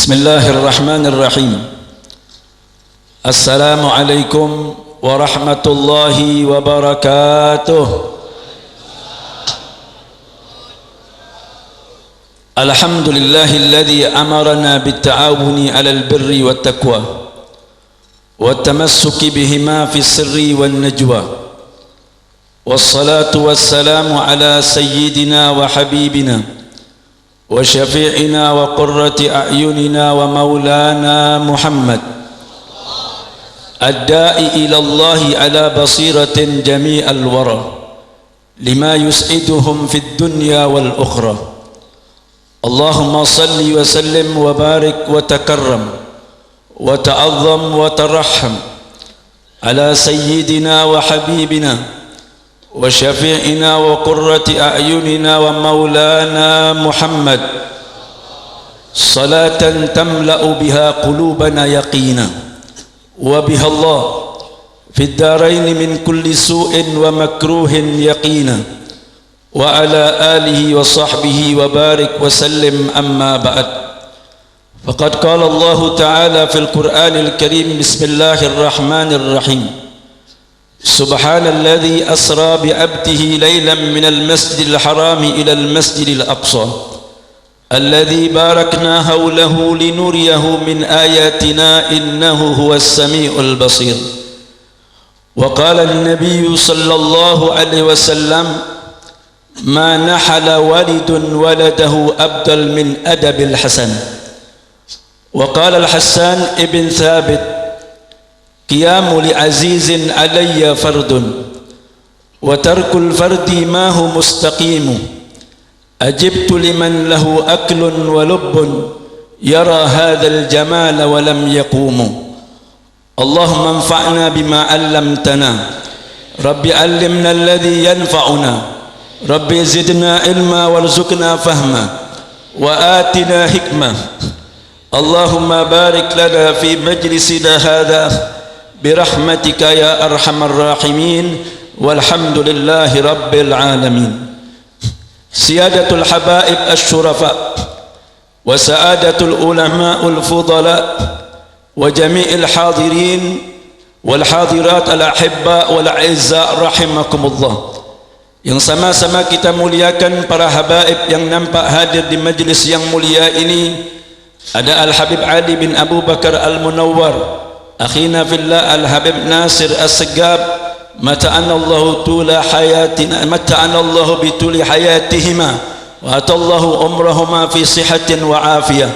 Bismillahirrahmanirrahim. Assalamualaikum warahmatullahi wabarakatuh. Alhamdulillahilladzi amarna bitta'awuni 'alal birri wat taqwa wattamassuki bihima fis sirri wan najwa. Wassalatu wassalamu ala sayyidina wa habibina wa syafi'ina wa qurrati a'yunina wa maulana Muhammad ad-da'i ila Allahi ala basiratin jami'al wara lima yus'iduhum fid dunya wal ukhra. Allahumma salli wa sallim wa barik wa takarram wa ta'azzam wa tarahham ala sayyidina wa habibina wa syafi'ina wa qurrati a'yunina wa maulana Muhammad salatan tamla'u biha qulubana yaqina wa biha Allah fid darain min kulli su'in wa makruhin yaqina wa ala alihi wa sahbihi wa barik wa sallim amma ba'd. Faqad qala Allah ta'ala fil Qur'anil Karim bismillahir rahmanir rahim. Subhanalladzi asra bi 'abdihi laylan minal masjidil harami ilal masjidil aqsa alladzi barakna hawlahu linuriyahu min ayatina innahu huwas samiul basir. Wa qala an-nabiyyu sallallahu alaihi wasallam ma nahala walidun waladahu abdal min adabil hasan. Wa qala al-Hassan ibn Thabit qiyamu li azizin alayya fardun wa tarkul fardi ma hu mustaqimu ajibtu liman lahu aklun wa lubbun yara hadzal jamala wa lam yaqumu. Allahumma anfa'na bima 'allamtana rabbi 'allimna alladhi yanfa'una rabbi zidna ilma warzuqna fahma wa atina hikmah. Allahumma barik lana fi majlisina hadha birahmatika ya arhamar rahimin walhamdulillahi rabbil alamin. Siyadatul habaib asy-syurafa wa sa'adatul ulama'ul fudala wa jami'il hadirin wal hadirat al ahibba wal a'izza rahimakumullah. Yang sama-sama kita muliakan para habaib yang nampak hadir di majlis yang mulia ini. Ada Al-Habib Ali bin Abu Bakar Al-Munawwar, akhina fillah Al-Habib Nasir As-Segab, mata'ana Allahu tula hayatina, mata'ana Allahu bituli hayatihima wa atallahu umrahuma fi sihatin wa afiyah.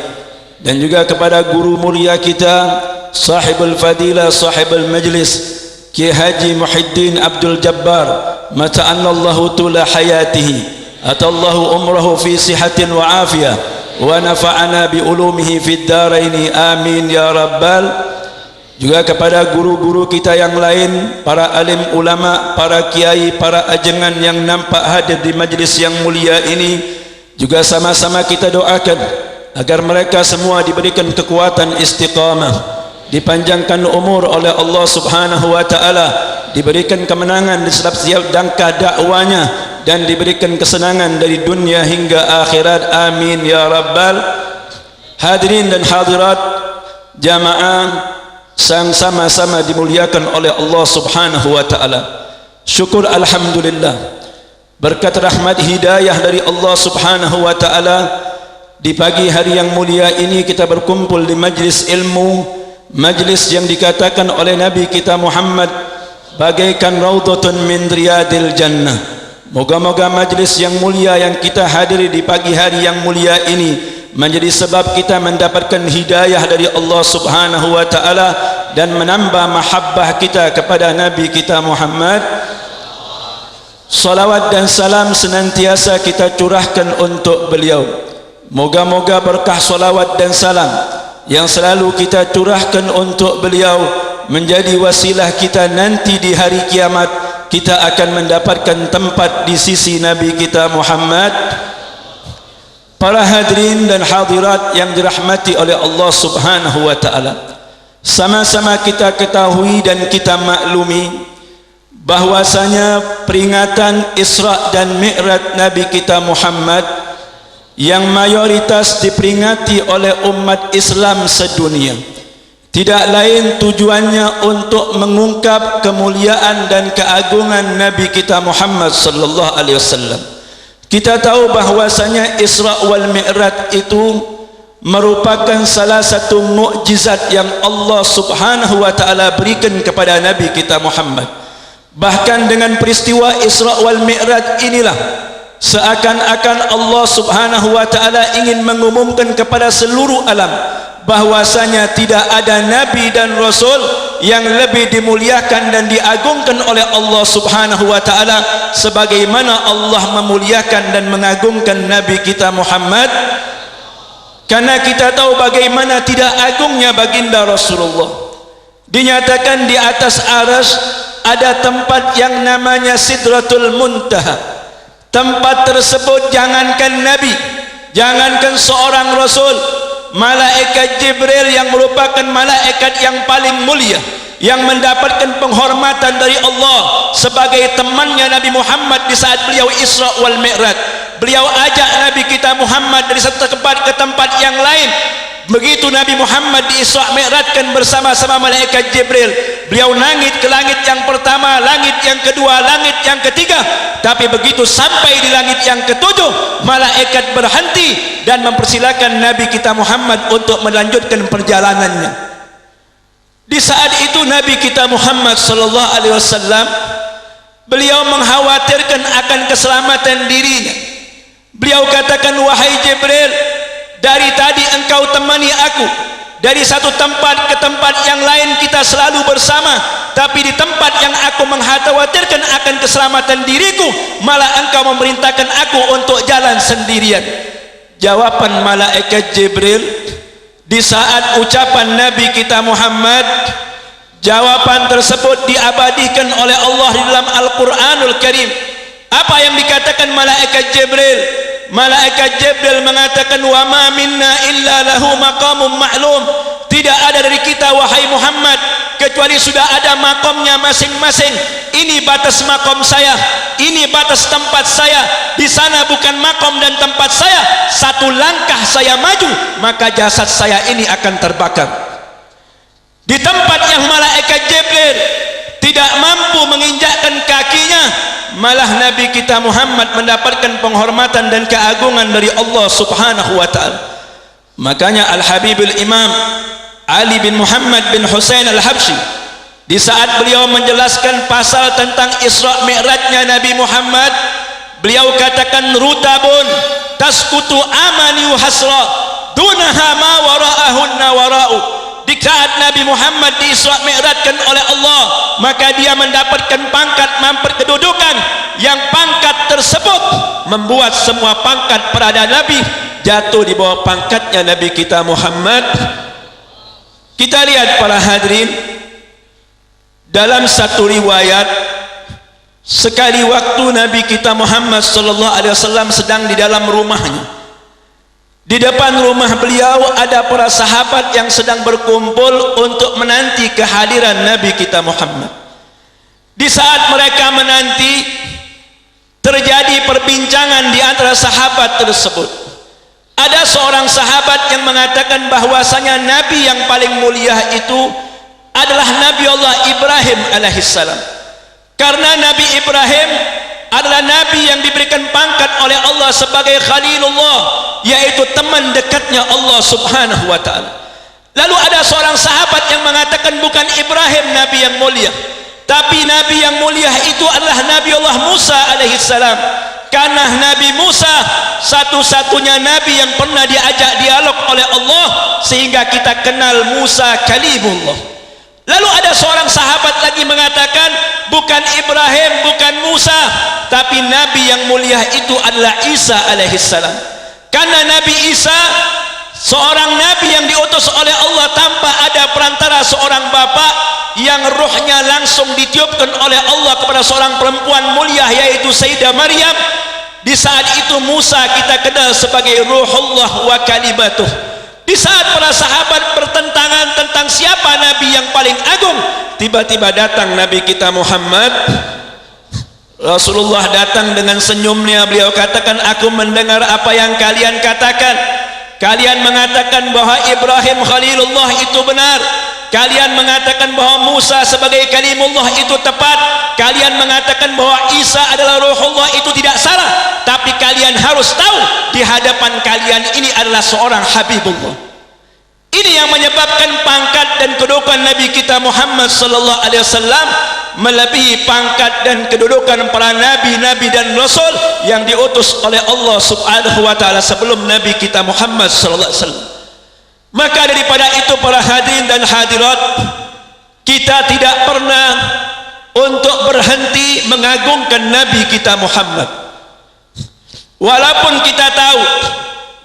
Dan juga kepada guru mulia kita, sahibul fadilah, sahibul majlis, Kiai Haji Muhyiddin Abdul Jabbar, mata'ana Allahu tula hayatihi atallahu umrahu fi sihatin wa afiyah wa nafa'ana bi ulumihi fid daraini amin ya rabbal. Juga kepada guru-guru kita yang lain, para alim ulama, para kiai, para ajengan yang nampak hadir di majlis yang mulia ini, juga sama-sama kita doakan agar mereka semua diberikan kekuatan istiqamah, dipanjangkan umur oleh Allah Subhanahu wa taala, diberikan kemenangan di setiap langkah dakwanya, dan diberikan kesenangan dari dunia hingga akhirat amin ya rabbal. Hadirin dan hadirat jamaah yang sama-sama dimuliakan oleh Allah Subhanahu wa taala, syukur alhamdulillah berkat rahmat hidayah dari Allah Subhanahu wa taala, di pagi hari yang mulia ini kita berkumpul di majlis ilmu, majlis yang dikatakan oleh Nabi kita Muhammad bagaikan raudhatun min riyadil jannah. Moga-moga majlis yang mulia yang kita hadiri di pagi hari yang mulia ini menjadi sebab kita mendapatkan hidayah dari Allah Subhanahu wa taala dan menambah mahabbah kita kepada Nabi kita Muhammad. Salawat dan salam senantiasa kita curahkan untuk beliau. Moga-moga berkah salawat dan salam yang selalu kita curahkan untuk beliau menjadi wasilah kita nanti di hari kiamat, kita akan mendapatkan tempat di sisi Nabi kita Muhammad. Para hadirin dan hadirat yang dirahmati oleh Allah Subhanahu wa taala, sama-sama kita ketahui dan kita maklumi bahwasanya peringatan Isra dan Mi'raj Nabi kita Muhammad yang mayoritas diperingati oleh umat Islam sedunia, tidak lain tujuannya untuk mengungkap kemuliaan dan keagungan Nabi kita Muhammad sallallahu alaihi wasallam. Kita tahu bahwasanya Isra wal Mi'raj itu merupakan salah satu mukjizat yang Allah Subhanahu wa taala berikan kepada Nabi kita Muhammad. Bahkan dengan peristiwa Isra wal Mi'raj inilah seakan-akan Allah Subhanahu wa taala ingin mengumumkan kepada seluruh alam bahwasanya tidak ada nabi dan rasul yang lebih dimuliakan dan diagungkan oleh Allah Subhanahu wa taala sebagaimana Allah memuliakan dan mengagungkan nabi kita Muhammad. Karena kita tahu bagaimana tidak agungnya baginda Rasulullah. Dinyatakan di atas arsy ada tempat yang namanya Sidratul Muntaha. Tempat tersebut jangankan Nabi, jangankan seorang Rasul, malaikat Jibril yang merupakan malaikat yang paling mulia, yang mendapatkan penghormatan dari Allah sebagai temannya Nabi Muhammad di saat beliau Isra wal Mi'raj. Beliau ajak Nabi kita Muhammad dari satu tempat ke tempat yang lain. Begitu Nabi Muhammad di Isra Mi'rajkan bersama-sama malaikat Jibril, beliau naik ke langit yang pertama, langit yang kedua, langit yang ketiga. Tapi begitu sampai di langit yang ketujuh, malaikat berhenti dan mempersilakan Nabi kita Muhammad untuk melanjutkan perjalanannya. Di saat itu Nabi kita Muhammad sallallahu alaihi wasallam beliau mengkhawatirkan akan keselamatan dirinya. Beliau katakan, wahai Jibril, dari tadi engkau temani aku, dari satu tempat ke tempat yang lain kita selalu bersama, tapi di tempat yang aku mengkhawatirkan akan keselamatan diriku, malah engkau memerintahkan aku untuk jalan sendirian. Jawaban malaikat Jibril di saat ucapan Nabi kita Muhammad, jawaban tersebut diabadikan oleh Allah di dalam Al-Quranul Karim. Apa yang dikatakan malaikat Jibril? Malaikat Jibril mengatakan, wa ma minna illa lahu maqamun ma'lum. Tidak ada dari kita wahai Muhammad kecuali sudah ada makamnya masing-masing. Ini batas makam saya, ini batas tempat saya. Di sana bukan makam dan tempat saya. Satu langkah saya maju, maka jasad saya ini akan terbakar. Di tempat yang malaikat Jibril tidak mampu menginjakkan kakinya, malah Nabi kita Muhammad mendapatkan penghormatan dan keagungan dari Allah Subhanahu wa taala. Makanya Al-Habibul Imam Ali bin Muhammad bin Husain Al-Habsyi di saat beliau menjelaskan pasal tentang Isra Mi'rajnya Nabi Muhammad, beliau katakan, rutabun taskutu amani hasra dunaha ma wara'ahunna wara'u. Di saat Nabi Muhammad di Isra Mi'rajkan oleh Allah, maka dia mendapatkan pangkat mampir kedudukan yang pangkat tersebut membuat semua pangkat pada Nabi jatuh di bawah pangkatnya Nabi kita Muhammad. Kita lihat para hadirin, dalam satu riwayat, sekali waktu Nabi kita Muhammad sallallahu alaihi wasallam sedang di dalam rumahnya. Di depan rumah beliau ada para sahabat yang sedang berkumpul untuk menanti kehadiran Nabi kita Muhammad. Di saat mereka menanti, terjadi perbincangan di antara sahabat tersebut. Ada seorang sahabat yang mengatakan bahwasanya Nabi yang paling mulia itu adalah Nabi Allah Ibrahim alaihissalam. Karena Nabi Ibrahim adalah Nabi yang diberikan pangkat oleh Allah sebagai Khalilullah, yaitu teman dekatnya Allah Subhanahu wa ta'ala. Lalu ada seorang sahabat yang mengatakan bukan Ibrahim Nabi yang mulia, tapi Nabi yang mulia itu adalah Nabi Allah Musa alaihissalam. Karena Nabi Musa satu-satunya Nabi yang pernah diajak dialog oleh Allah, sehingga kita kenal Musa Kalimullah. Lalu ada seorang sahabat lagi mengatakan bukan Ibrahim, bukan Musa, tapi Nabi yang mulia itu adalah Isa alaihissalam. Karena Nabi Isa seorang Nabi yang diutus oleh Allah tanpa ada perantara seorang bapak, yang ruhnya langsung ditiupkan oleh Allah kepada seorang perempuan mulia yaitu Sayyidah Maryam. Di saat itu Musa kita kenal sebagai Ruhullah wa Kalimatuh. Di saat para sahabat bertentangan tentang siapa Nabi yang paling agung, tiba-tiba datang Nabi kita Muhammad Rasulullah datang dengan senyumnya, beliau katakan, aku mendengar apa yang kalian katakan. Kalian mengatakan bahwa Ibrahim Khalilullah itu benar. Kalian mengatakan bahwa Musa sebagai kalimullah itu tepat. Kalian mengatakan bahwa Isa adalah ruhullah, itu tidak salah. Tapi kalian harus tahu, di hadapan kalian ini adalah seorang Habibullah. Ini yang menyebabkan pangkat dan kedudukan Nabi kita Muhammad sallallahu alaihi wasallam melebihi pangkat dan kedudukan para nabi-nabi dan rasul yang diutus oleh Allah Subhanahu wa taala sebelum Nabi kita Muhammad sallallahu alaihi wasallam. Maka daripada itu para hadirin dan hadirat, kita tidak pernah untuk berhenti mengagungkan Nabi kita Muhammad. Walaupun kita tahu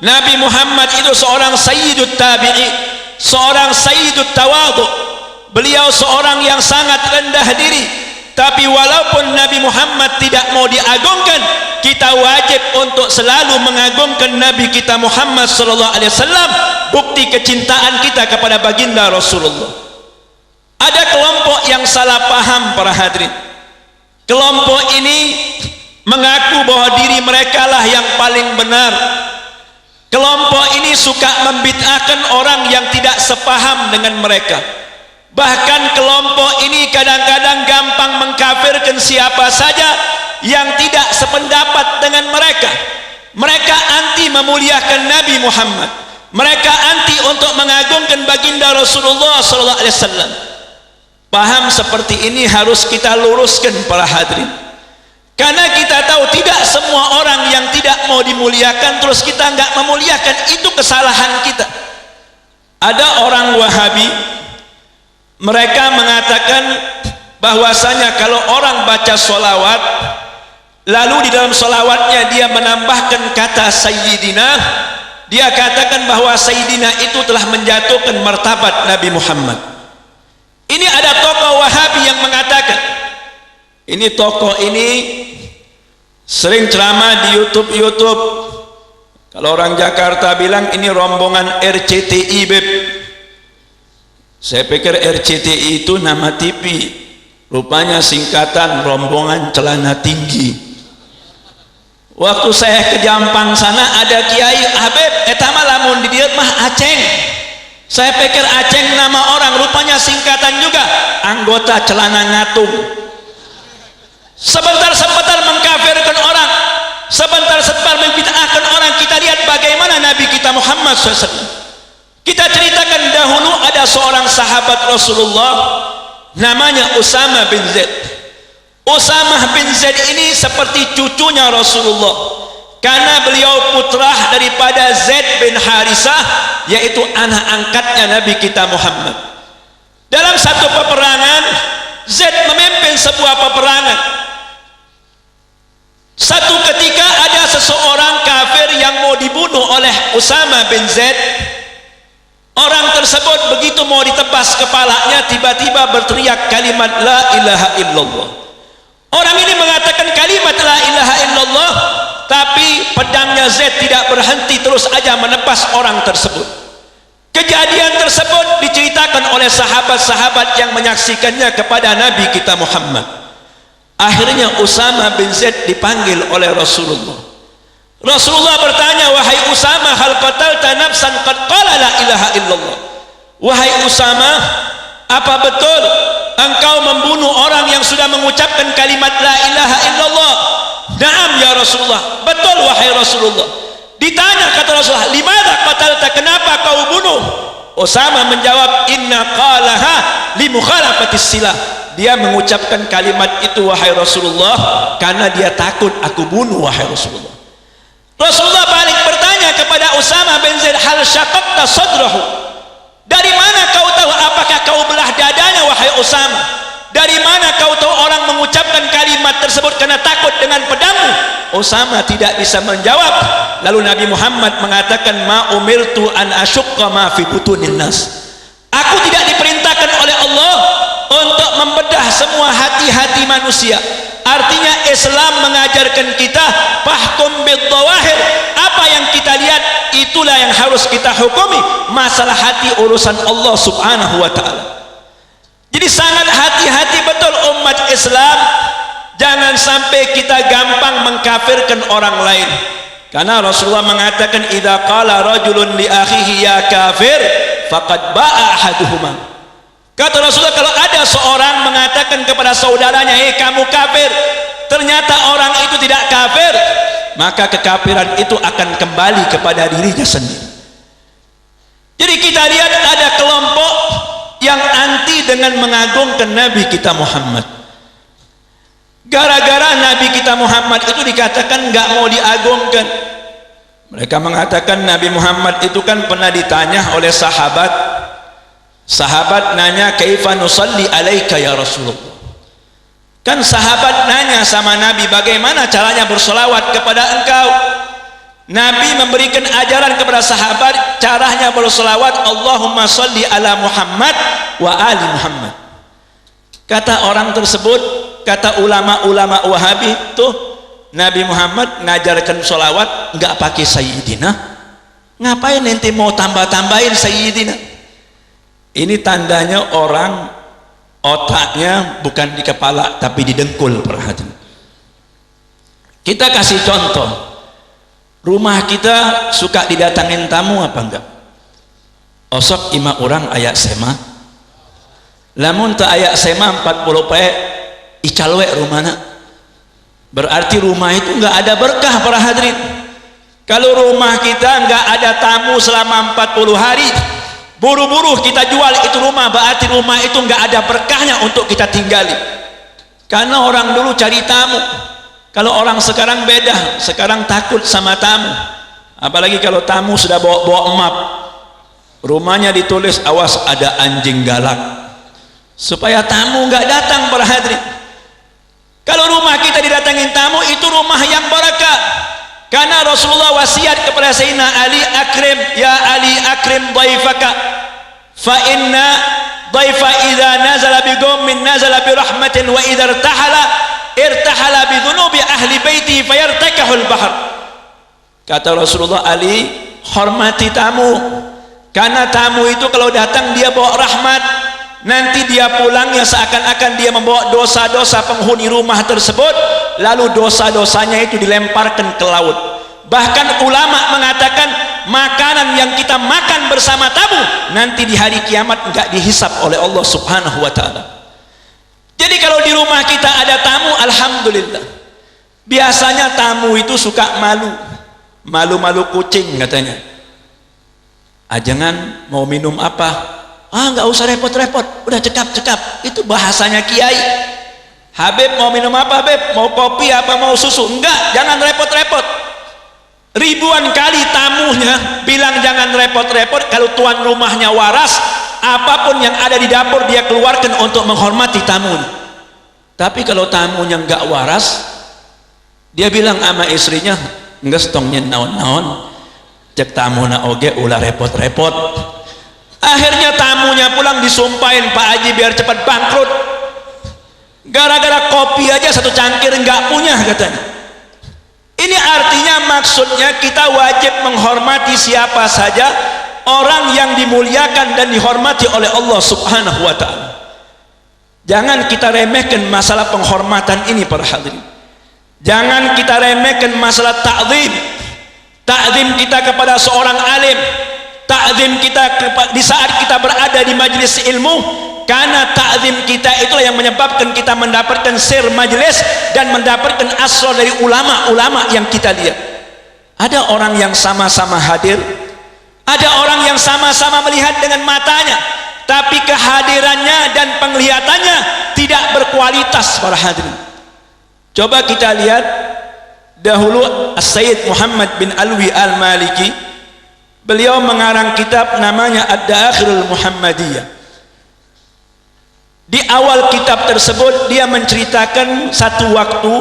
Nabi Muhammad itu seorang sayyidut tabi'i, seorang sayyidut tawadhu, beliau seorang yang sangat rendah diri. Tapi walaupun Nabi Muhammad tidak mau diagungkan, kita wajib untuk selalu mengagungkan Nabi kita Muhammad sallallahu alaihi wasallam, bukti kecintaan kita kepada baginda Rasulullah. Ada kelompok yang salah paham para hadirin. Kelompok ini mengaku bahwa diri mereka lah yang paling benar. Kelompok ini suka membid'ahkan orang yang tidak sepaham dengan mereka. Bahkan kelompok ini kadang-kadang gampang mengkafirkan siapa saja yang tidak sependapat dengan mereka. Mereka anti memuliakan Nabi Muhammad. Mereka anti untuk mengagungkan baginda Rasulullah sallallahu alaihi wasallam. Paham seperti ini harus kita luruskan para hadirin. Karena kita tahu tidak semua orang yang tidak mau dimuliakan terus kita enggak memuliakan, itu kesalahan kita. Ada orang Wahabi, mereka mengatakan bahwasanya kalau orang baca sholawat lalu di dalam sholawatnya dia menambahkan kata Sayyidina, dia katakan bahwa Sayyidina itu telah menjatuhkan martabat Nabi Muhammad. Ini ada tokoh Wahabi yang mengatakan, ini tokoh ini sering ceramah di YouTube. Kalau orang Jakarta bilang ini rombongan RCTI beb. Saya pikir RCTI itu nama TV, rupanya singkatan rombongan celana tinggi. Waktu saya ke Jampang sana ada Kiai Habib, etama lamun di dia mah Aceng. Saya pikir Aceng nama orang, rupanya singkatan juga, anggota celana ngatung. Sebentar-sebentar mengkafirkan orang, sebentar-sebentar membid'ahkan orang. Kita lihat bagaimana Nabi kita Muhammad SAW. Kita ceritakan dahulu ada seorang sahabat Rasulullah namanya Usama bin Zaid. Usama bin Zaid ini seperti cucunya Rasulullah karena beliau putra daripada Zaid bin Harisah, yaitu anak angkatnya Nabi kita Muhammad. Dalam satu peperangan, Zaid memimpin sebuah peperangan. Satu ketika ada seseorang kafir yang mau dibunuh oleh Usama bin Zaid. Orang tersebut begitu mau ditebas kepalanya, tiba-tiba berteriak kalimat la ilaha illallah. Orang ini mengatakan kalimat la ilaha illallah, tapi pedangnya Zaid tidak berhenti, terus aja menebas orang tersebut. Kejadian tersebut diceritakan oleh sahabat-sahabat yang menyaksikannya kepada Nabi kita Muhammad. Akhirnya Usama bin Zaid dipanggil oleh Rasulullah. Rasulullah bertanya, wahai Usama, hal qatalta nafsan qad qala la ilaha illallah. Wahai Usama, apa betul engkau membunuh orang yang sudah mengucapkan kalimat la ilaha illallah? Naam ya Rasulullah. Betul wahai Rasulullah. Ditanya kata Rasulullah, limadza qatalta, kenapa kau bunuh? Usama menjawab, inna qalaha li mukhalafatis silah. Dia mengucapkan kalimat itu wahai Rasulullah karena dia takut aku bunuh wahai Rasulullah. Rasulullah balik bertanya kepada Usama bin Zaid, hal syaqaqta sadrahu, dari mana kau tahu, apakah kau belah dadanya wahai Usama? Dari mana kau tahu orang mengucapkan kalimat tersebut karena takut dengan pedangmu? Usama tidak bisa menjawab. Lalu Nabi Muhammad mengatakan, ma umirtu an asyukka ma fi butunin nas. Aku tidak diperintahkan oleh Allah untuk membedah semua hati-hati manusia. Artinya Islam mengajarkan kita fahkum bid-dhawahir, apa yang kita lihat itulah yang harus kita hukumi. Masalah hati urusan Allah Subhanahu wa taala. Jadi sangat hati-hati betul umat Islam, jangan sampai kita gampang mengkafirkan orang lain. Karena Rasulullah mengatakan, idza qala rajulun li akhihi ya kafir faqad ba'a ahaduhuma. Kata Rasulullah, kalau ada seorang mengatakan kepada saudaranya, "Hei kamu kafir," ternyata orang itu tidak kafir, maka kekafiran itu akan kembali kepada dirinya sendiri. Jadi kita lihat ada kelompok yang anti dengan mengagungkan Nabi kita Muhammad. Gara-gara Nabi kita Muhammad itu dikatakan nggak mau diagungkan. Mereka mengatakan Nabi Muhammad itu kan pernah ditanya oleh sahabat. Sahabat nanya, "Kaifa nusalli alaika ya Rasulullah?" Kan sahabat nanya sama Nabi, bagaimana caranya bersolawat kepada engkau? Nabi memberikan ajaran kepada sahabat caranya bersolawat, Allahumma salli ala Muhammad wa ali Muhammad. Kata orang tersebut, kata ulama-ulama Wahabi, tuh Nabi Muhammad ngajarkan solawat nggak pakai sayyidina, ngapain nanti mau tambah-tambahin sayyidina? Ini tandanya orang otaknya bukan di kepala tapi di dengkul. Perhatian, kita kasih contoh. Rumah kita suka didatangin tamu apa enggak? Osok ima orang ayak sema, lamun tak ayak sema 40 pae icalwe rumahna, berarti rumah itu enggak ada berkah. Para hadirin, kalau rumah kita enggak ada tamu selama 40 hari, buru-buru kita jual itu rumah, berarti rumah itu enggak ada berkahnya untuk kita tinggali. Karena orang dulu cari tamu. Kalau orang sekarang beda, sekarang takut sama tamu. Apalagi kalau tamu sudah bawa map, rumahnya ditulis awas ada anjing galak, supaya tamu nggak datang. Para hadirin, kalau rumah kita didatangin tamu, itu rumah yang barakah. Karena Rasulullah wasiat kepada Sayyidina Ali, akrim ya Ali, akrim dhaifaka fa inna dhaifa idza nazala bi qaumin nazala bi rahmatin wa idza irtahala bi dhunubi ahli baiti fayartakahul bahr. Kata Rasulullah, Ali, hormati tamu, karena tamu itu kalau datang dia bawa rahmat, nanti dia pulangnya seakan-akan dia membawa dosa-dosa penghuni rumah tersebut, lalu dosa-dosanya itu dilemparkan ke laut. Bahkan ulama mengatakan makanan yang kita makan bersama tamu nanti di hari kiamat enggak dihisap oleh Allah Subhanahu wa ta'ala. Jadi kalau di rumah kita ada tamu, alhamdulillah. Biasanya tamu itu suka malu kucing katanya. Jangan mau minum apa? Nggak usah repot-repot, udah cekap. Itu bahasanya kiai. Habib mau minum apa Habib? Mau kopi apa mau susu? Enggak, jangan repot-repot. Ribuan kali tamunya bilang jangan repot-repot. Kalau tuan rumahnya waras, apapun yang ada di dapur dia keluarkan untuk menghormati tamunya. Tapi kalau tamunya nggak waras, dia bilang sama istrinya, nggak stongnya naon-naon, cek tamuna oge ulah repot-repot. Akhirnya tamunya pulang disumpahin, Pak Haji biar cepat bangkrut, gara-gara kopi aja 1 cangkir nggak punya katanya. Ini artinya maksudnya kita wajib menghormati siapa saja orang yang dimuliakan dan dihormati oleh Allah Subhanahu wa ta'ala. Jangan kita remehkan masalah penghormatan ini para hadirin. Jangan kita remehkan masalah ta'zim. Ta'zim kita kepada seorang alim, ta'zim kita di saat kita berada di majelis ilmu, karena ta'zim kita itulah yang menyebabkan kita mendapatkan sir majelis dan mendapatkan asal dari ulama-ulama yang kita lihat. Ada orang yang sama-sama hadir, ada orang yang sama-sama melihat dengan matanya, tapi kehadirannya dan penglihatannya tidak berkualitas para hadirin. Coba kita lihat dahulu Sayyid Muhammad bin Alwi Al-Maliki, beliau mengarang kitab namanya Ad-Daakhirul Muhammadiyah. Di awal kitab tersebut dia menceritakan satu waktu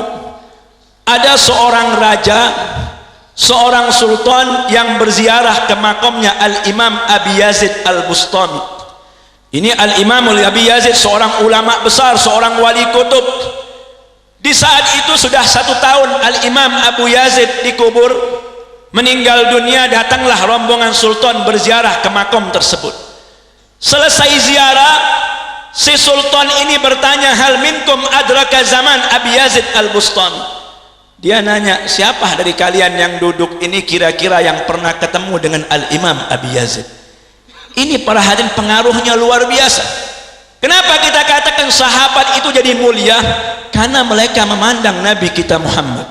ada seorang raja, seorang sultan yang berziarah ke makamnya Al-Imam Abi Yazid Al-Bustami. Ini Al-Imam Abi Yazid seorang ulama besar, seorang wali kutub. Di saat itu sudah 1 tahun Al-Imam Abu Yazid dikubur, meninggal dunia. Datanglah rombongan sultan berziarah ke makam tersebut. Selesai ziarah, Si sultan ini bertanya, hal minkum adraka zaman Abi Yazid al-Bustami. Dia nanya, siapa dari kalian yang duduk ini kira-kira yang pernah ketemu dengan Al-Imam Abi Yazid? Ini para hadirin pengaruhnya luar biasa. Kenapa kita katakan sahabat itu jadi mulia? Karena mereka memandang Nabi kita Muhammad,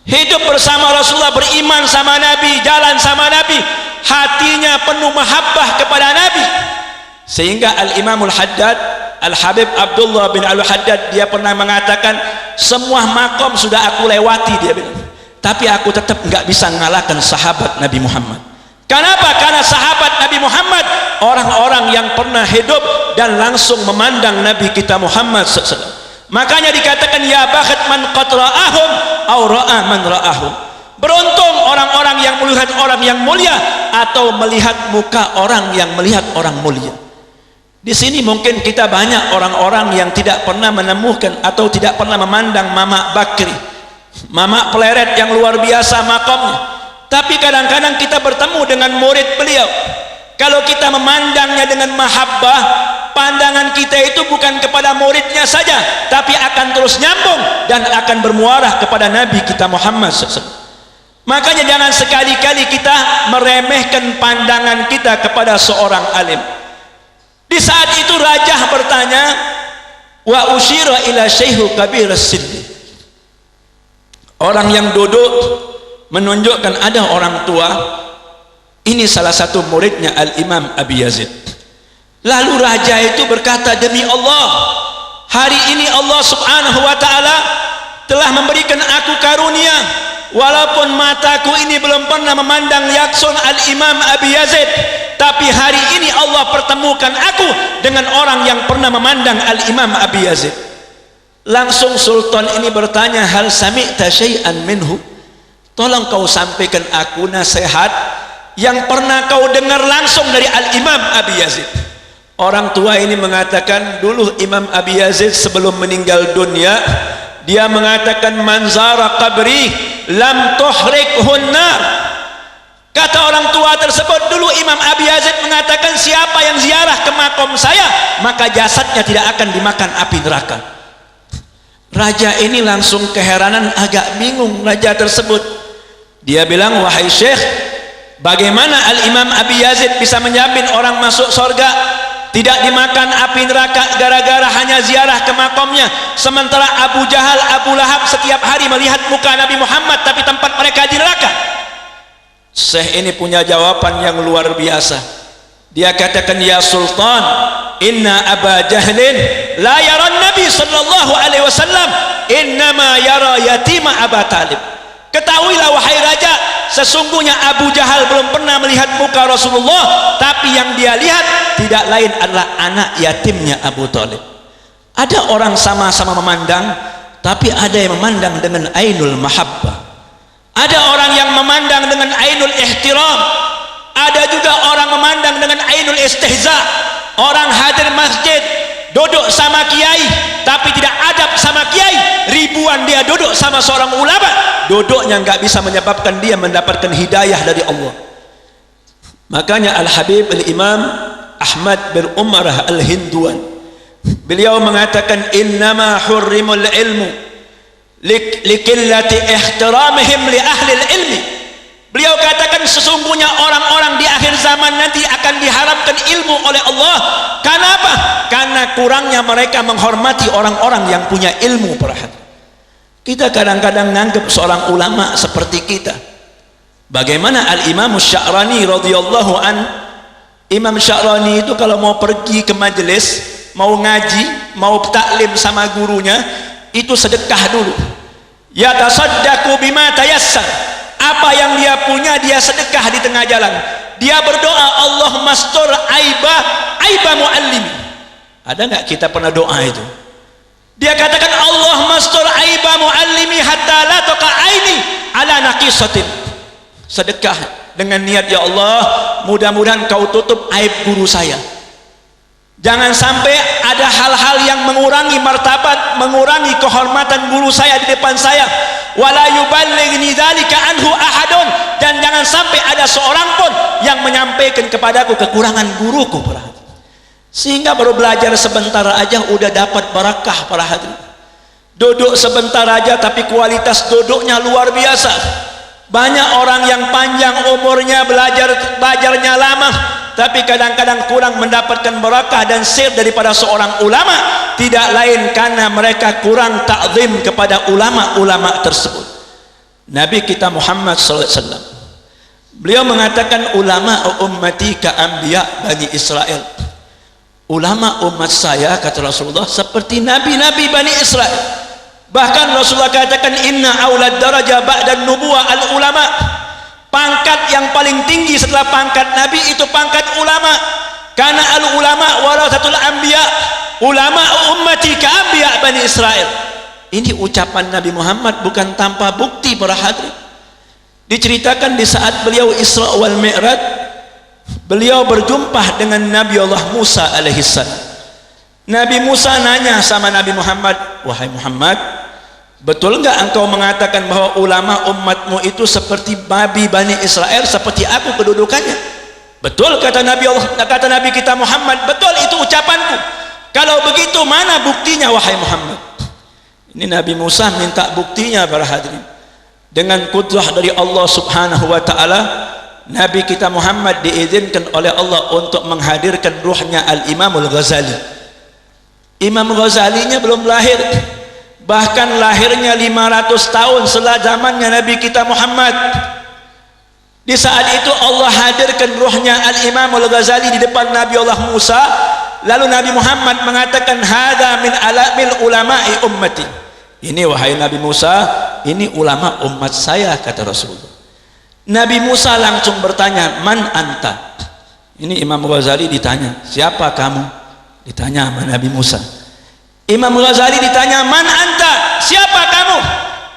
hidup bersama Rasulullah, beriman sama Nabi, jalan sama Nabi, hatinya penuh mahabbah kepada Nabi. Sehingga Al-Imamul Haddad, Al-Habib Abdullah bin Al-Haddad, dia pernah mengatakan, semua makom sudah aku lewati, dia bilang, tapi aku tetap nggak bisa mengalahkan sahabat Nabi Muhammad. Kenapa? Karena sahabat Nabi Muhammad orang-orang yang pernah hidup dan langsung memandang Nabi kita Muhammad SAW. Makanya dikatakan, ya bakhat man qad ra'ahum aw ra'a man ra'ahum. Beruntung orang-orang yang melihat orang yang mulia atau melihat muka orang yang melihat orang mulia. Di sini mungkin kita banyak orang-orang yang tidak pernah menemukan atau tidak pernah memandang Mama Bakri, Mama Pleret yang luar biasa makamnya. Tapi kadang-kadang kita bertemu dengan murid beliau. Kalau kita memandangnya dengan mahabbah, pandangan kita itu bukan kepada muridnya saja, tapi akan terus nyambung dan akan bermuarah kepada Nabi kita Muhammad SAW. Makanya jangan sekali-kali kita meremehkan pandangan kita kepada seorang alim. Di saat itu raja bertanya, wa usyira ila syaihu kabir as-siddi. Orang yang duduk menunjukkan ada orang tua. Ini salah satu muridnya Al-Imam Abi Yazid. Lalu raja itu berkata, demi Allah, hari ini Allah subhanahu wa ta'ala telah memberikan aku karunia, walaupun mataku ini belum pernah memandang yaksun Al-Imam Abi Yazid, tapi hari ini Allah pertemukan aku dengan orang yang pernah memandang Al-Imam Abi Yazid. Langsung sultan ini bertanya, hal sami'ta syai'an minhu? Tolong kau sampaikan aku nasihat yang pernah kau dengar langsung dari Al-Imam Abi Yazid. Orang tua ini mengatakan, dulu Imam Abi Yazid sebelum meninggal dunia, dia mengatakan, manzara qabri lam tuhrikhun nar. Kata orang tua tersebut, dulu Imam Abi Yazid mengatakan, siapa yang ziarah ke makam saya, maka jasadnya tidak akan dimakan api neraka. Raja ini langsung keheranan, agak bingung raja tersebut. Dia bilang, wahai syekh, bagaimana Al-Imam Abi Yazid bisa menjamin orang masuk surga tidak dimakan api neraka gara-gara hanya ziarah ke makamnya, sementara Abu Jahal, Abu Lahab setiap hari melihat muka Nabi Muhammad tapi tempat mereka di neraka? Syekh ini punya jawaban yang luar biasa. Dia katakan, ya Sultan, inna Aba Jahlin la yara Nabi sallallahu alaihi wasallam, innama yara yatima Aba Talib. Ketahuilah wahai raja, sesungguhnya Abu Jahal belum pernah melihat muka Rasulullah, tapi yang dia lihat tidak lain adalah anak yatimnya Abu Talib. Ada orang sama-sama memandang, tapi ada yang memandang dengan ainul mahabbah, ada orang yang memandang dengan ainul ihtiram, ada juga orang memandang dengan ainul istihza. Orang hadir masjid duduk sama kiai tapi tidak adab sama kiai, ribuan dia duduk sama seorang ulama, duduknya nggak bisa menyebabkan dia mendapatkan hidayah dari Allah. Makanya Al-Habib Al-Imam Ahmad bin Umarah Al-Hinduan, beliau mengatakan, innama hurrimul ilmu likillati ihtiramihim li ahli ilmi. Beliau katakan, sesungguhnya orang-orang di akhir zaman nanti akan diharamkan ilmu oleh Allah. Kenapa? Karena kurangnya mereka menghormati orang-orang yang punya ilmu. Perhatian, kita kadang-kadang menganggap seorang ulama seperti kita. Bagaimana Al-Imam Sya'rani radhiyallahu an? Imam Sya'rani itu kalau mau pergi ke majelis, mau ngaji, mau taklim sama gurunya, itu sedekah dulu. Ya tasaddaqu bima tayassar. Apa yang dia punya dia sedekah di tengah jalan. Dia berdoa, Allahumma astur aiba muallimi. Ada nggak kita pernah doa itu? Dia katakan, Allahumma astur aiba muallimi hatta la taqa aini ala naqisatin. Sedekah dengan niat, ya Allah, mudah-mudahan kau tutup aib guru saya. Jangan sampai ada hal-hal yang mengurangi martabat, mengurangi kehormatan guru saya di depan saya. Wala yuballighni dzalika anhu ahadun, dan jangan sampai ada seorang pun yang menyampaikan kepadaku kekurangan guruku. Sehingga baru belajar sebentar aja udah dapat barakah para hadirin. Duduk sebentar aja tapi kualitas duduknya luar biasa. Banyak orang yang panjang umurnya belajarnya lama, tapi kadang-kadang kurang mendapatkan barakah dan sir daripada seorang ulama. Tidak lain karena mereka kurang ta'zim kepada ulama-ulama tersebut. Nabi kita Muhammad SAW, beliau mengatakan ulama ummati ka anbiya Bani Israel. Ulama umat saya, kata Rasulullah, seperti nabi-nabi Bani Israel. Bahkan Rasulullah katakan inna aulad daraja ba'dan nubuwah al ulama. Pangkat yang paling tinggi setelah pangkat nabi itu pangkat ulama. Karena al ulama warasatul anbiya. Ulama ummati ka anbiya Bani Israel. Ini ucapan Nabi Muhammad bukan tanpa bukti para hadirin. Diceritakan di saat beliau Isra wal Mi'raj, beliau berjumpa dengan Nabi Allah Musa alaihissalam. Nabi Musa nanya sama Nabi Muhammad, wahai Muhammad, betul enggak engkau mengatakan bahwa ulama umatmu itu seperti babi Bani Israel, seperti aku kedudukannya? Betul, kata Nabi Allah, kata Nabi kita Muhammad, betul itu ucapanku. Kalau begitu mana buktinya wahai Muhammad? Ini Nabi Musa minta buktinya para hadirin. Dengan kudrah dari Allah Subhanahu wa taala, Nabi kita Muhammad diizinkan oleh Allah untuk menghadirkan ruhnya Al-Imam Al-Ghazali. Imam Ghazalinya belum lahir, bahkan lahirnya 500 tahun setelah zamannya Nabi kita Muhammad. Di saat itu Allah hadirkan ruhnya Al-Imam Al-Ghazali di depan Nabi Allah Musa. Lalu Nabi Muhammad mengatakan, hadza min alamil ulama'i ummati. Ini wahai Nabi Musa, ini ulama umat saya, kata Rasulullah. Nabi Musa langsung bertanya, man anta? Ini Imam Ghazali ditanya, siapa kamu? Ditanya sama Nabi Musa. Imam Ghazali ditanya, man anta? Siapa kamu?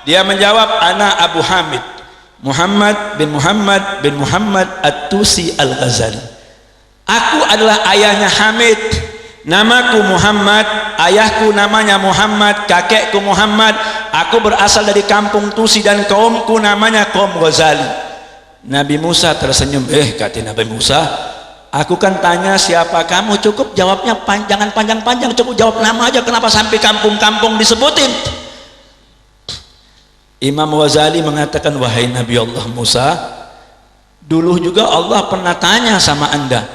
Dia menjawab, ana Abu Hamid, Muhammad bin Muhammad At-Tusi Al-Ghazali. Aku adalah ayahnya Hamid, namaku Muhammad, ayahku namanya Muhammad, kakekku Muhammad. Aku berasal dari kampung Tusi dan kaumku namanya kaum Ghazali. Nabi Musa tersenyum. Kata Nabi Musa, aku kan tanya siapa kamu, cukup jawabnya jangan panjang-panjang, cukup jawab nama aja, kenapa sampai kampung-kampung disebutin? Imam Ghazali mengatakan, wahai Nabi Allah Musa, dulu juga Allah pernah tanya sama anda.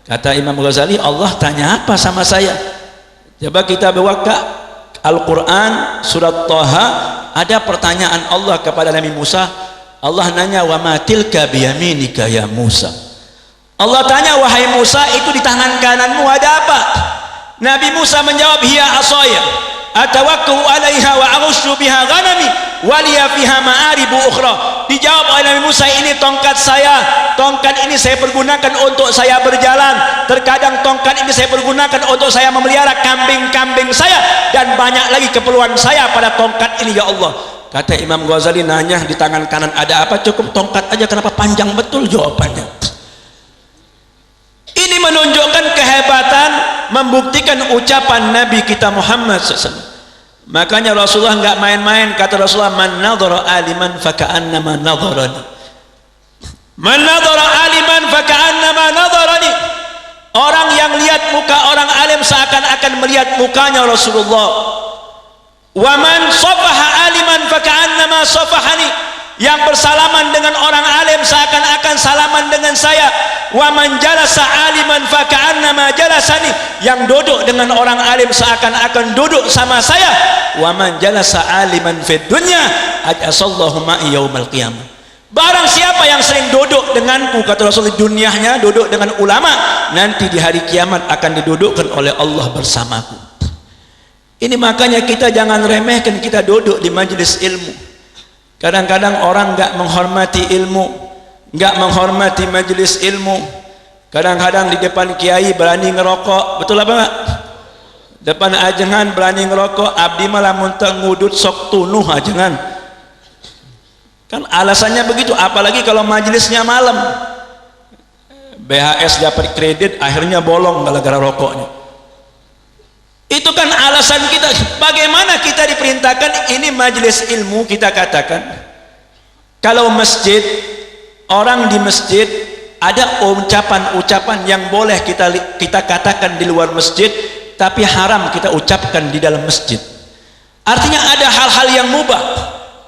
Kata Imam Ghazali, Allah tanya apa sama saya? Coba kita buka Al-Quran surat Taha, ada pertanyaan Allah kepada Nabi Musa. Allah nanya, wa ma tilka biyaminika ya Musa. Allah tanya, wahai Musa, itu di tangan kananmu ada apa? Nabi Musa menjawab, hiya asaya atawakku alaiha wa aghushu biha ghanami waliya fiha ma'aribu ukhra. Dijawab oleh Nabi Musa, ini tongkat saya. Tongkat ini saya pergunakan untuk saya berjalan. Terkadang tongkat ini saya pergunakan untuk saya memelihara kambing-kambing saya, dan banyak lagi keperluan saya pada tongkat ini ya Allah. Kata Imam Ghazali, nanya di tangan kanan ada apa, cukup tongkat aja, kenapa panjang betul jawabannya? Ini menunjukkan kehebatan, membuktikan ucapan Nabi kita Muhammad SAW. Makanya Rasulullah nggak main-main. Kata Rasulullah, man nadhara aliman faka'annama nadharani. Man nadhara aliman faka'annama nadharani. Orang yang lihat muka orang alim seakan-akan melihat mukanya Rasulullah. Wa man safaha aliman faka'annama safahani. Yang bersalaman dengan orang alim seakan-akan salaman dengan saya. Wa man jalasa aliman faka'annama jalasani. Yang duduk dengan orang alim seakan-akan duduk sama saya. Wa man jalasa aliman fid dunya ajasallahu ma'i yaumal qiyamah. Barang siapa yang sering duduk denganku, kata Rasul, dunianya duduk dengan ulama, nanti di hari kiamat akan didudukkan oleh Allah bersamaku. Ini makanya kita jangan remehkan kita duduk di majelis ilmu. Kadang-kadang orang enggak menghormati ilmu, enggak menghormati majelis ilmu. Kadang-kadang di depan kiai berani ngerokok, betul apa enggak? Depan ajengan berani ngerokok, abdi malah muntah ngudut sok tunuh ajengan. Kan alasannya begitu, apalagi kalau majelisnya malam. BHS dapat kredit, akhirnya bolong gara-gara rokoknya. Itu kan alasan kita. Bagaimana kita diperintahkan ini majelis ilmu, kita katakan kalau masjid, orang di masjid ada ucapan-ucapan yang boleh kita katakan di luar masjid, tapi haram kita ucapkan di dalam masjid. Artinya ada hal-hal yang mubah.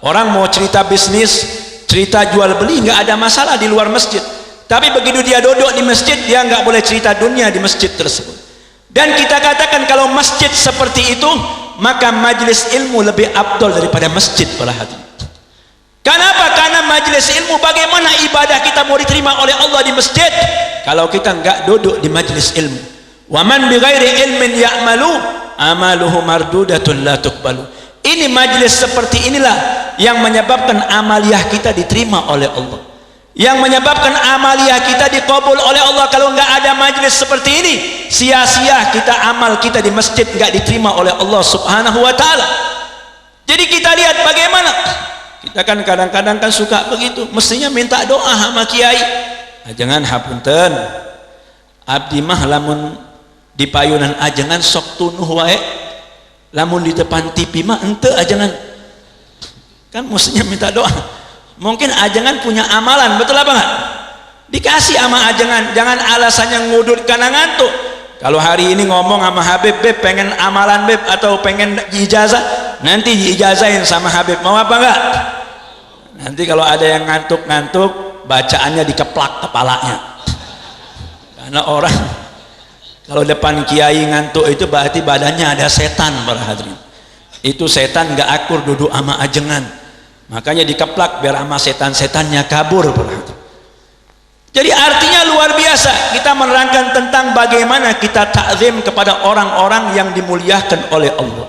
Orang mau cerita bisnis, cerita jual beli, nggak ada masalah di luar masjid. Tapi begitu dia duduk di masjid, dia nggak boleh cerita dunia di masjid tersebut. Dan kita katakan kalau masjid seperti itu, maka majlis ilmu lebih afdal daripada masjid, para hadirin. Kenapa? Karena majlis ilmu, bagaimana ibadah kita mau diterima oleh Allah di masjid kalau kita nggak duduk di majlis ilmu? Wa man bighairi ilmin ya'malu amaluhu mardudatun la tuqbalu. Ini majlis seperti inilah yang menyebabkan amaliyah kita diterima oleh Allah, yang menyebabkan amaliyah kita dikabul oleh Allah. Kalau nggak ada majlis seperti ini, sia-sia kita, amal kita di masjid nggak diterima oleh Allah subhanahu wa ta'ala. Jadi kita lihat bagaimana kita kan kadang-kadang kan suka begitu, mestinya minta doa sama kiai. Ajangan hapunten, abdi mah lamun di payunan ajangan sok tunuh wae, lamun di depan TV mah ente ajangan. Kan mestinya minta doa. Mungkin ajangan punya amalan, betul apa enggak? Dikasih sama ajangan, jangan alasannya ngudut karena ngantuk. Kalau hari ini ngomong sama Habib, Beb pengen amalan Beb atau pengen ijazah, nanti diijazahin sama Habib, mau apa enggak? Nanti kalau ada yang ngantuk-ngantuk, bacaannya dikeplak kepalanya. Karena orang kalau depan kiai ngantuk itu berarti badannya ada setan, para hadirin. Itu setan nggak akur duduk sama ajengan, makanya dikeplak biar sama setan-setannya kabur, para hadirin. Jadi artinya luar biasa kita menerangkan tentang bagaimana kita takzim kepada orang-orang yang dimuliakan oleh Allah.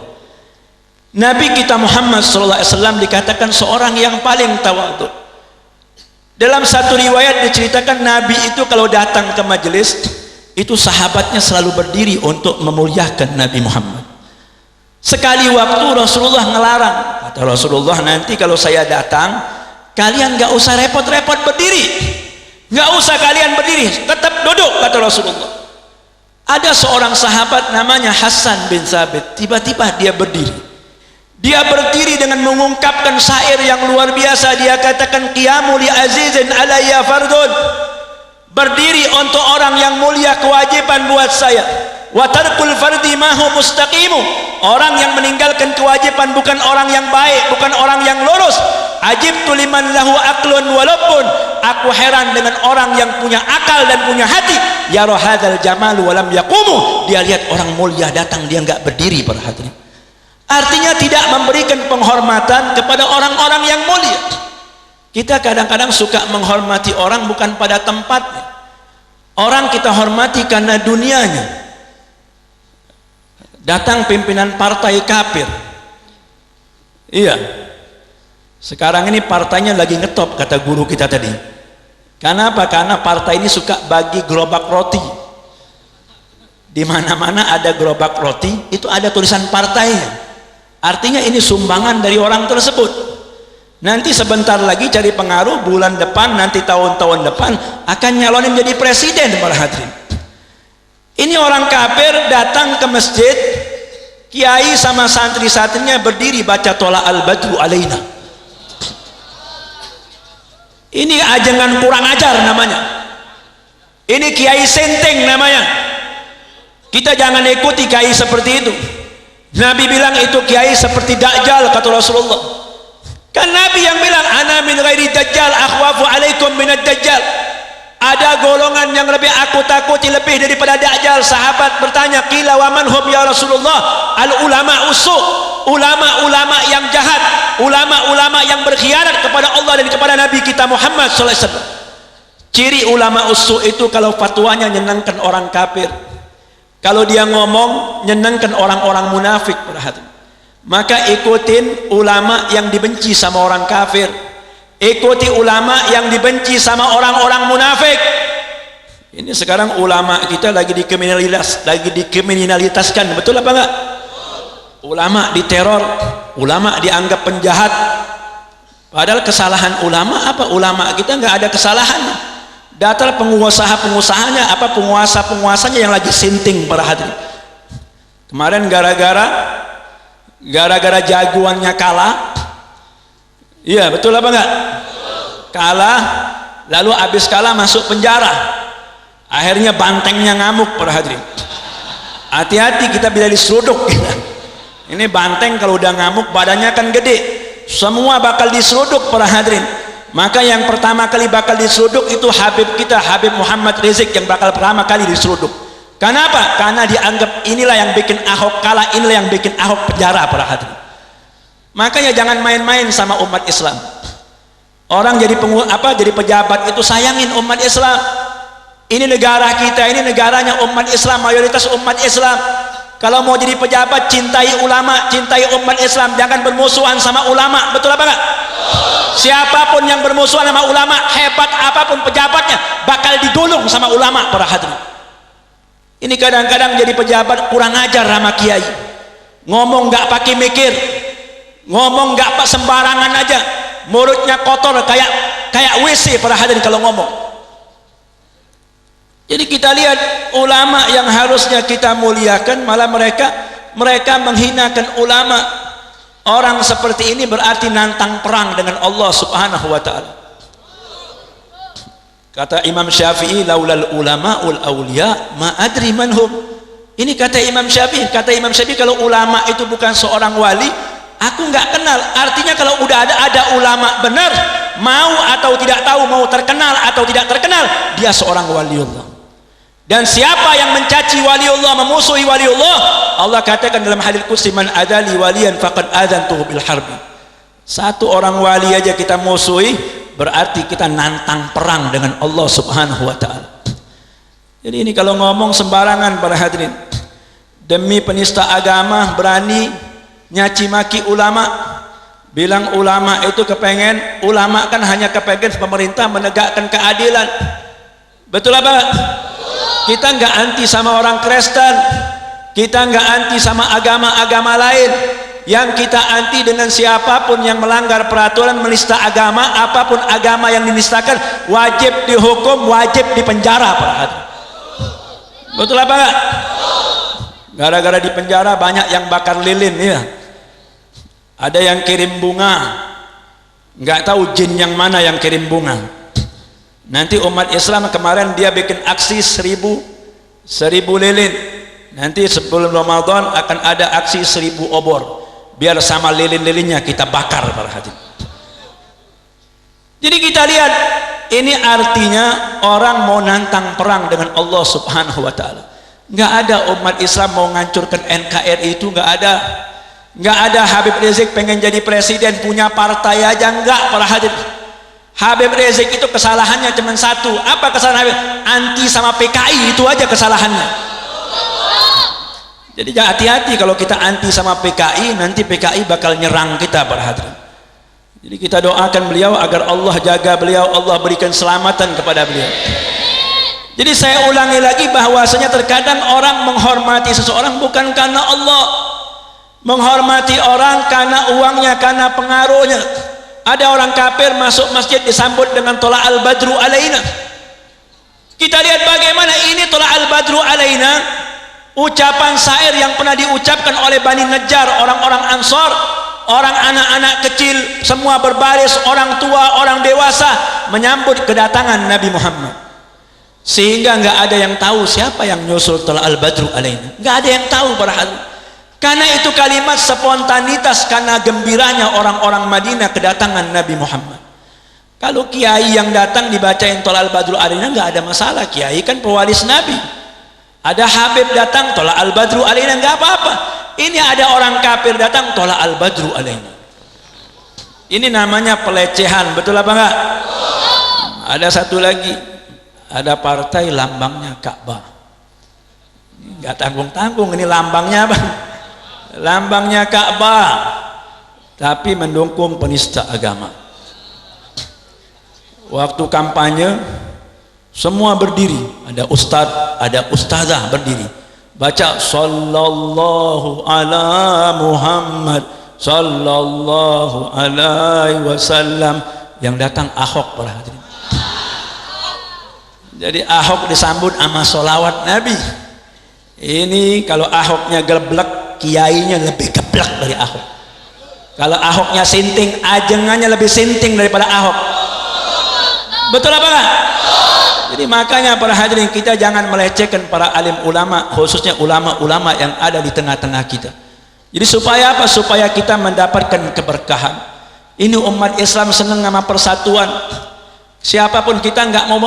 Nabi kita Muhammad SAW dikatakan seorang yang paling tawadhu. Dalam satu riwayat diceritakan Nabi itu kalau datang ke majelis itu sahabatnya selalu berdiri untuk memuliakan Nabi Muhammad. Sekali waktu Rasulullah ngelarang, kata Rasulullah, nanti kalau saya datang kalian gak usah repot-repot berdiri, gak usah kalian berdiri, tetap duduk, kata Rasulullah. Ada seorang sahabat namanya Hasan bin Thabit, tiba-tiba dia berdiri. Dia berdiri dengan mengungkapkan syair yang luar biasa. Dia katakan, qiyamu li azizin alayya fardun, berdiri untuk orang yang mulia kewajiban buat saya. Wa tarkul fardi mahu mustaqimu, orang yang meninggalkan kewajiban bukan orang yang baik, bukan orang yang lurus. Ajibtu liman lahu aqlun wa lubbun, aku heran dengan orang yang punya akal dan punya hati. Yara hadzal jamalu wa lam yaqumu, dia lihat orang mulia datang dia enggak berdiri, para hadirin. Artinya tidak memberikan penghormatan kepada orang-orang yang mulia. Kita kadang-kadang suka menghormati orang bukan pada tempatnya. Orang kita hormati karena dunianya. Datang pimpinan partai kafir, iya, sekarang ini partainya lagi ngetop, kata guru kita tadi. Kenapa? Karena partai ini suka bagi gerobak roti. Di mana-mana ada gerobak roti, itu ada tulisan partainya. Artinya ini sumbangan dari orang tersebut. Nanti sebentar lagi cari pengaruh, bulan depan, nanti tahun-tahun depan akan nyalonin jadi presiden, para hadirin. Ini orang kafir datang ke masjid, kiai sama santri-santrinya berdiri baca tola al-badru alaina. Ini ajengan kurang ajar namanya. Ini kiai senteng namanya. Kita jangan ikuti kiai seperti itu. Nabi bilang itu kiai seperti dajjal, kata Rasulullah. Kan Nabi yang bilang, ana min ghairi dajjal akhwafu alaikum minad dajjal. Ada golongan yang lebih aku takuti lebih daripada dajjal. Sahabat bertanya, qila wa man hum ya Rasulullah? Al ulama usu, ulama-ulama yang jahat, ulama-ulama yang berkhianat kepada Allah dan kepada Nabi kita Muhammad sallallahu alaihi wasallam. Ciri ulama usu itu kalau fatwanya nyenangkan orang kafir, kalau dia ngomong nyenangkan orang-orang munafik, perhatian. Maka ikutin ulama yang dibenci sama orang kafir, ikuti ulama yang dibenci sama orang-orang munafik. Ini sekarang ulama kita lagi dikriminalitaskan, betul apa enggak? Ulama diteror, ulama dianggap penjahat. Padahal kesalahan ulama apa? Ulama kita enggak ada kesalahan. Data pengusaha-pengusahanya apa, penguasa-penguasanya yang lagi sinting, para hadirin. Kemarin gara-gara jagoannya kalah, iya betul apa enggak? Kalah, lalu habis kalah masuk penjara, akhirnya bantengnya ngamuk. Para hadirin, hati-hati kita bila diseruduk. Ini banteng kalau udah ngamuk badannya kan gede, semua bakal diseruduk. Para hadirin, maka yang pertama kali bakal diseruduk itu Habib kita, Habib Muhammad Rizik, yang bakal pertama kali diseruduk. Kenapa? Karena dianggap inilah yang bikin Ahok kalah, inilah yang bikin Ahok penjara. Para hadirin, makanya jangan main-main sama umat Islam. Orang jadi jadi pejabat itu sayangin umat Islam. Ini negara kita, ini negaranya umat Islam, mayoritas umat Islam. Kalau mau jadi pejabat, cintai ulama, cintai umat Islam, jangan bermusuhan sama ulama. Betul apa enggak? Siapapun yang bermusuhan sama ulama, hebat apapun pejabatnya, bakal digulung sama ulama. Para hadirin, ini kadang-kadang jadi pejabat kurang ajar sama kiai, ngomong nggak pakai mikir, ngomong nggak sembarangan aja, mulutnya kotor kayak WC. Para hadirin, kalau ngomong. Jadi kita lihat ulama yang harusnya kita muliakan, malah mereka menghinakan ulama. Orang seperti ini berarti nantang perang dengan Allah Subhanahu wa ta'ala. Kata Imam Syafi'i, laulal ulama'ul awliya ma adri manhum. Ini kata Imam Syafi'i. Kata Imam Syafi'i, kalau ulama itu bukan seorang wali, aku nggak kenal. Artinya kalau udah ada ulama benar, mau atau tidak tahu, mau terkenal atau tidak terkenal, dia seorang waliullah. Dan siapa yang mencaci waliullah, memusuhi waliullah, Allah katakan dalam hadits qudsi, man adali waliyan faqad adzantuhu bil harbi. Satu orang wali aja kita musuhi, berarti kita nantang perang dengan Allah Subhanahu wa ta'ala. Jadi ini kalau ngomong sembarangan. Para hadirin, demi penista agama berani nyaci maki ulama, bilang ulama itu kepengen, ulama kan hanya kepengen pemerintah menegakkan keadilan. Betul apa? Kita nggak anti sama orang Kristen, kita nggak anti sama agama-agama lain. Yang kita anti dengan siapapun yang melanggar peraturan menista agama, apapun agama yang dinistakan, wajib dihukum, wajib dipenjara. Para hadirin, betul apa enggak? Gara-gara di penjara banyak yang bakar lilin ya. Ada yang kirim bunga, nggak tahu jin yang mana yang kirim bunga. Nanti umat Islam kemarin dia bikin aksi 1000 lilin. Nanti sebelum Ramadan akan ada aksi 1000 obor. Biar sama lilin-lilinnya kita bakar. Para hadirin, jadi kita lihat, ini artinya orang mau nantang perang dengan Allah Subhanahu wa ta'ala. Nggak ada umat Islam mau ngancurkan NKRI, itu nggak ada. Nggak ada Habib Rizik pengen jadi presiden, punya partai aja nggak. Para hadirin, Habib Rizik itu kesalahannya cuma satu. Apa kesalahan Habib? Anti sama PKI, itu aja kesalahannya. Jadi hati-hati kalau kita anti sama PKI, nanti PKI bakal nyerang kita. Para hadirin, jadi kita doakan beliau agar Allah jaga beliau, Allah berikan keselamatan kepada beliau. Jadi saya ulangi lagi bahwasanya terkadang orang menghormati seseorang bukan karena Allah, menghormati orang karena uangnya, karena pengaruhnya. Ada orang kafir masuk masjid disambut dengan tola al badru alaina. Kita lihat bagaimana ini tola al badru alaina, ucapan syair yang pernah diucapkan oleh Bani Najjar, orang-orang Ansor, orang anak-anak kecil semua berbaris, orang tua, orang dewasa menyambut kedatangan Nabi Muhammad. Sehingga nggak ada yang tahu siapa yang nyusul tola al badru alaina, nggak ada yang tahu. Para hadirin, karena itu kalimat spontanitas, karena gembiranya orang-orang Madinah kedatangan Nabi Muhammad. Kalau kiai yang datang dibacain tolal badru alaina nggak ada masalah, kiai kan pewaris Nabi. Ada Habib datang tola al badru alaina nggak apa-apa. Ini ada orang kafir datang tola al badru alaina. Ini namanya pelecehan. Betul apa enggak? Ada satu lagi, ada partai lambangnya Ka'bah. Nggak tanggung-tanggung ini lambangnya apa? Lambangnya Ka'bah, tapi mendukung penista agama. Waktu kampanye semua berdiri, ada ustadz, ada ustazah berdiri, baca sallallahu ala Muhammad sallallahu alaihi wasallam. Yang datang Ahok. Para hadirin, jadi Ahok disambut sama solawat Nabi. Ini kalau Ahoknya geblek, kiainya lebih geblek dari Ahok. Kalau Ahoknya sinting, ajengannya lebih sinting daripada Ahok. Betul apa enggak? Jadi makanya para hadirin, kita jangan melecehkan para alim ulama, khususnya ulama-ulama yang ada di tengah-tengah kita. Jadi supaya apa? Supaya kita mendapatkan keberkahan. Ini umat Islam senang sama persatuan. Siapapun kita nggak mau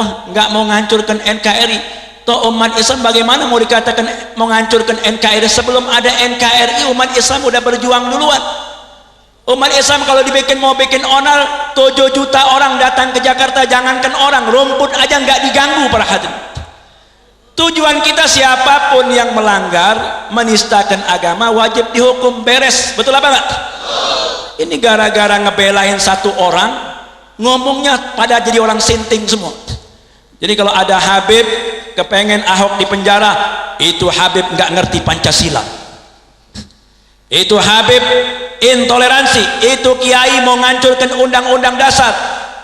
menghancurkan NKRI. Toh umat Islam bagaimana mau dikatakan mau menghancurkan NKRI? Sebelum ada NKRI umat Islam udah berjuang duluan. Umat Islam kalau mau bikin onar, 7 juta orang datang ke Jakarta, jangankan orang, rumput aja nggak diganggu para hadirin. Tujuan kita siapapun yang melanggar, menistakan agama, wajib dihukum, beres. Betul apa enggak? Ini gara-gara ngebelain satu orang, ngomongnya pada jadi orang sinting semua. Jadi kalau ada Habib kepengen Ahok di penjara, itu Habib nggak ngerti Pancasila. Itu Habib intoleransi, itu kiai mau ngancurkan undang-undang dasar,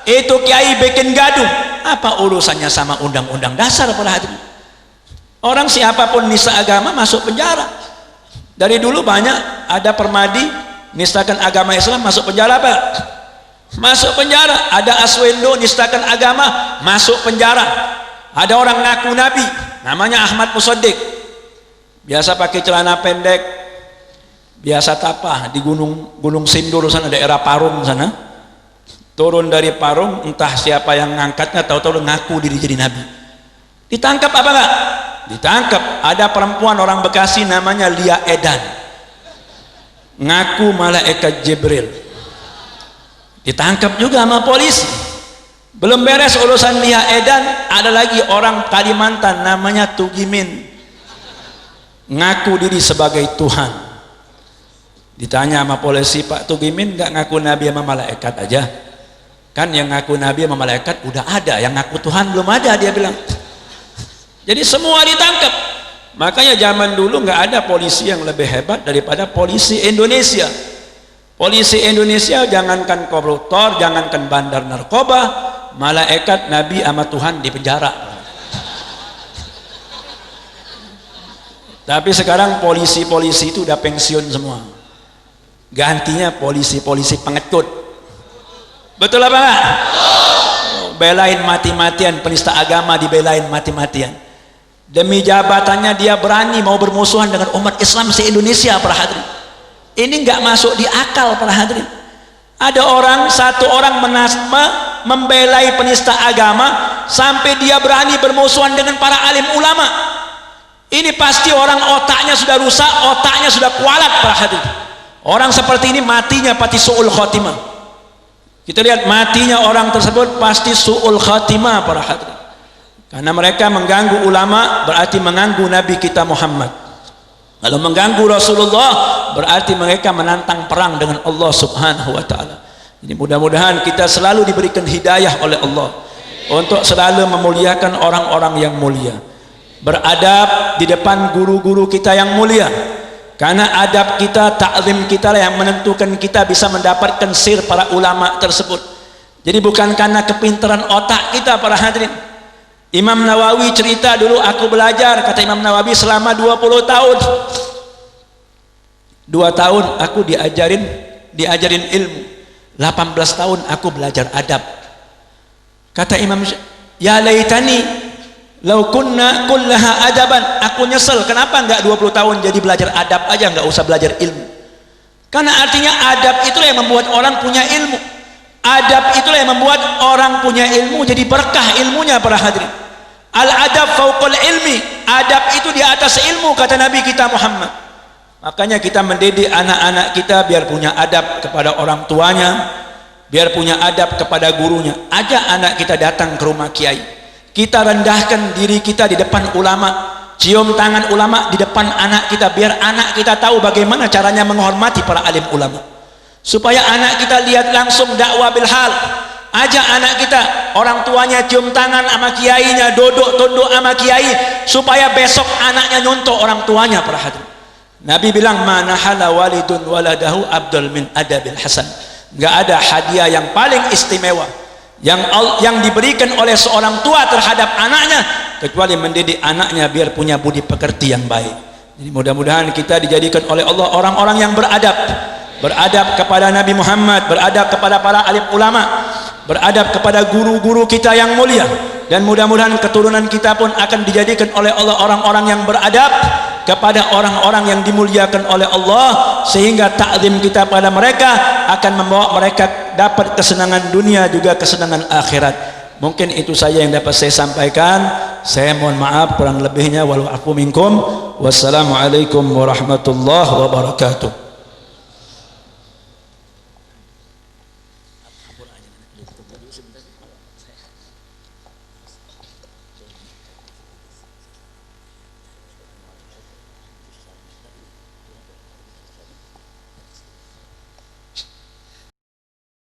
itu kiai bikin gaduh. Apa urusannya sama undang-undang dasar para hadirin? Orang siapapun nista agama masuk penjara. Dari dulu banyak ada Permadi nistakan agama Islam masuk penjara apa? Masuk penjara. Ada Aswendo nistakan agama masuk penjara. Ada orang ngaku nabi namanya Ahmad Musaddiq, biasa pakai celana pendek, biasa tapah di Gunung Sindur sana, daerah Parung sana. Turun dari Parung, entah siapa yang ngangkatnya, tahu-tahu ngaku diri jadi nabi. Ditangkap apa enggak? Ditangkap. Ada perempuan orang Bekasi namanya Lia Edan, ngaku malaikat Jibril. Ditangkap juga sama polisi. Belum beres urusan Lia Edan, ada lagi orang Kalimantan namanya Tugimin, ngaku diri sebagai Tuhan. Ditanya sama polisi, Pak Tugimin nggak ngaku nabi sama malaikat aja? Kan yang ngaku nabi sama malaikat udah ada, yang ngaku Tuhan belum ada, dia bilang. Jadi semua ditangkap. Makanya zaman dulu nggak ada polisi yang lebih hebat daripada polisi Indonesia. Polisi Indonesia jangankan koruptor, jangankan bandar narkoba, malaikat, nabi sama Tuhan di penjara. Tapi sekarang polisi-polisi itu udah pensiun semua. Gantinya polisi-polisi pengecut. Betul apa enggak? Belain mati-matian, penista agama dibelain mati-matian. Demi jabatannya dia berani mau bermusuhan dengan umat Islam se-Indonesia para hadirin. Ini enggak masuk di akal para hadirin. Ada satu orang membelai penista agama sampai dia berani bermusuhan dengan para alim ulama. Ini pasti orang otaknya sudah rusak, otaknya sudah kualat para hadirin. Orang seperti ini matinya pasti su'ul khotimah. Kita lihat matinya orang tersebut pasti su'ul khotimah para hadirin. Karena mereka mengganggu ulama berarti mengganggu Nabi kita Muhammad. Kalau mengganggu Rasulullah berarti mereka menantang perang dengan Allah Subhanahu wa ta'ala. Jadi mudah-mudahan kita selalu diberikan hidayah oleh Allah untuk selalu memuliakan orang-orang yang mulia, beradab di depan guru-guru kita yang mulia. Karena adab kita, ta'zim kita lah yang menentukan kita bisa mendapatkan sir para ulama tersebut. Jadi bukan karena kepintaran otak kita para hadirin. Imam Nawawi cerita dulu, aku belajar, kata Imam Nawawi, selama 20 tahun. 2 tahun aku diajarin ilmu. 18 tahun aku belajar adab. Kata Imam, ya laitani lau kunna kullaha adaban, aku nyesel kenapa enggak 20 tahun jadi belajar adab aja, enggak usah belajar ilmu. Karena artinya adab itulah yang membuat orang punya ilmu. Adab itulah yang membuat orang punya ilmu, jadi berkah ilmunya para hadirin. Al adab fauqal ilmi, adab itu di atas ilmu kata Nabi kita Muhammad. Makanya kita mendidik anak-anak kita biar punya adab kepada orang tuanya, biar punya adab kepada gurunya. Ajak anak kita datang ke rumah kiai, kita rendahkan diri kita di depan ulama, cium tangan ulama di depan anak kita, biar anak kita tahu bagaimana caranya menghormati para alim ulama, supaya anak kita lihat langsung dakwah bil hal. Ajak anak kita, orang tuanya cium tangan sama kiainya, duduk tunduk sama kiai, supaya besok anaknya nyontoh orang tuanya para hadirin. Nabi bilang, manahala walidun waladahu abdul min adabil hasan. Nggak ada hadiah yang paling istimewa yang diberikan oleh seorang tua terhadap anaknya kecuali mendidik anaknya biar punya budi pekerti yang baik. Jadi mudah-mudahan kita dijadikan oleh Allah orang-orang yang beradab kepada Nabi Muhammad, beradab kepada para alim ulama, beradab kepada guru-guru kita yang mulia, dan mudah-mudahan keturunan kita pun akan dijadikan oleh Allah orang-orang yang beradab kepada orang-orang yang dimuliakan oleh Allah, sehingga takzim kita pada mereka akan membawa mereka dapat kesenangan dunia juga kesenangan akhirat. Mungkin itu saja yang dapat saya sampaikan. Saya mohon maaf kurang lebihnya, wal afu minkum. Wassalamualaikum warahmatullahi wabarakatuh.